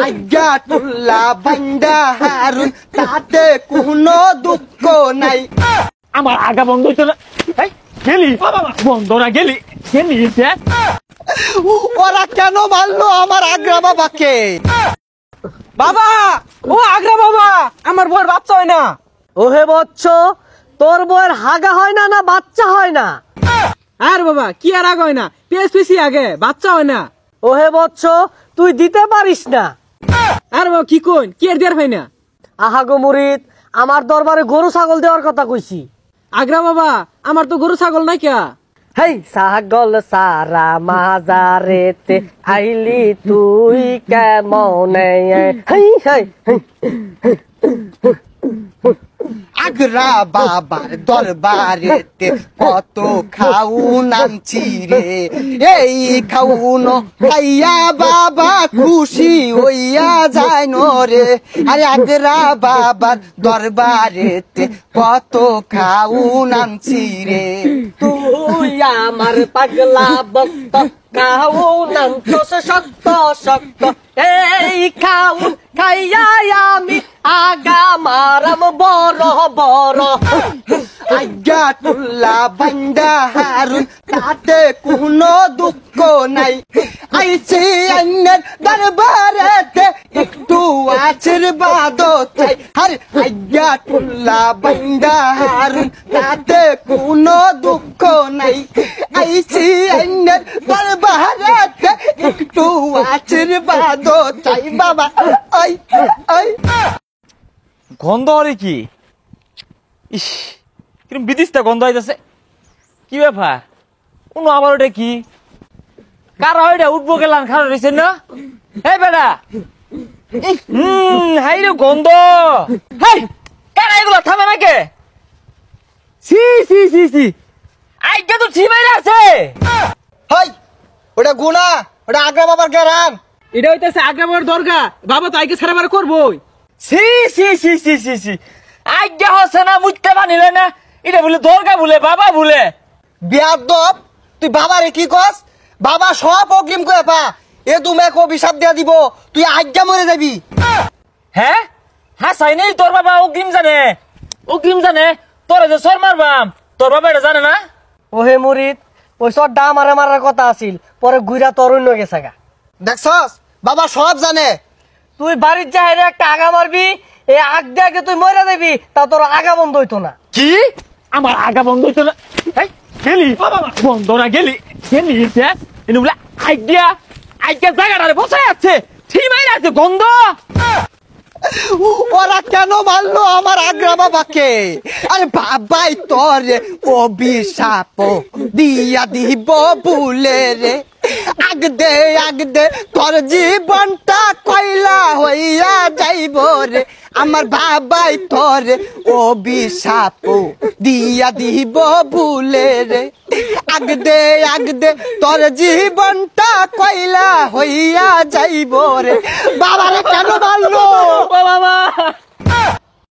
আজ্ঞাতুল্লাহ বান্দা হারুন তাতে কোনো দুঃখ নাই। আমার আগা বন্ধ হইতো না। গেলি বন্ধ না গেলি গেলি। ওরা কেন মারলো আমার আগ্রা বাবাকে? বাবা, ও আগ্রা বাবা, আমার বউয়ের বাচ্চা হয় না। ওহে বচ্চ, তোর বউয়ের হাগা হয় না, না বাচ্চা হয় না? আর বাবা কি আর আগে হয় না, পিএসপিসি আগে বাচ্চা হয় না। ওহে বচ্চ, তুই দিতে পারিস না। আর বাবা কি কোন, কি আর দেয়ার হয় না? আহা গো মুরিদ, আমার দরবারে গরু ছাগল দেওয়ার কথা কইছি। আগ্রা বাবা, আমার তো গরু ছাগল নাই কে। হেই ছাগল সারা মাজারেতে আইলি তুই কেমনে? হেই হেই আগ্রা বাবার দরবারেতে কত খাউন আনছি রে, এই খাউন খাইয়া বাবা খুশি হইয়া যায় রে। আরে আগ্রা বাবার দরবারেতে কত খাউন আনছি রে, তুই আমার পাগলা ভক্ত খাউন আনছস শক্ত শক্ত, এই খাউন খাইয়া আমি আগা মারাম বড় বড়। আজ্ঞাতুল্লাহ বান্দা হারুন তাতে কোনো দুঃখ নাই। আইছি আইনের দরবারেতে একটু আশীর্বাদ চাই। আরে আজ্ঞাতুল্লাহ বান্দা হারুন তাতে কোনো দুঃখ নাই। আইছি আইনের দরবারেতে একটু আশীর্বাদ চাই বাবা। আই আই গন্ধ হরে কি? ইস, কিরম বিদিশটা গন্ধ হইতেছে। কি ব্যাপার? কোনো আবার ওটা কি? কারা ওইটা উঠবো গেলাম খারাপ রয়েছে না? হে বেটা, হাই রে গন্ধ। হাই, কারা এগুলো থামে নাকি? সি সি সি সি, আইকে তো ঠিমাই আছে। হাই, ওটা গুনা, ওটা আগ্রা বাবার গেরান। এটা হইতেছে আগ্রা বাবার দরগা, বাবা তো আইকে ছাড়া করবোই। সি সি সি সি সি সি, আজ্ঞা হচ্ছে না, মুইতে বানিলে না। এটা বলে দরগা বলে বাবা বলে। বিয়াদব, তুই বাবারে কি কস? বাবা সব অগ্রিম করে পা, এ তুমি এক অভিশাপ দিয়া দিব, তুই আজ্ঞা মরে যাবি। হ্যাঁ হ্যাঁ, চাই নেই তোর বাবা অগ্রিম জানে, অগ্রিম জানে। তোরা যে সর মারবাম, তোর বাবা এটা জানে না? ওহে মুরিদ, ওই সব ডা মারা মারার কথা আছিল, পরে গুইরা তরুণ গেছে গা। দেখছস, বাবা সব জানে। তুই বাড়ির যাই একটা আগা মারবি, এই আগ দিয়ে আগে তুই মরে যাবি, তা তোর আগা বন্ধ হইতো না। কি? আমার আগা বন্ধ হইতো না? গেলি বন্ধ না গেলি গেলি বলে আইডিয়া আইডিয়া জায়গাটা বসায় আছে, ঠিমাই আছে গন্ধ। ওরা কেন মারলো আমার আগ্রা বাবাকে? আরে বাবাই তোর অভিশাপ দিয়া দিব ভুলে রে। আগদে তোর জীবনটা কয়লা হইয়া যাইব রে। আমার বাবাই তোর অভিশাপ দিয়া দিব ভুলে রে। আগদে তোর জীবনটা কয়লা হইয়া যাইব রে। বাবারে কেন মারলো? বাবা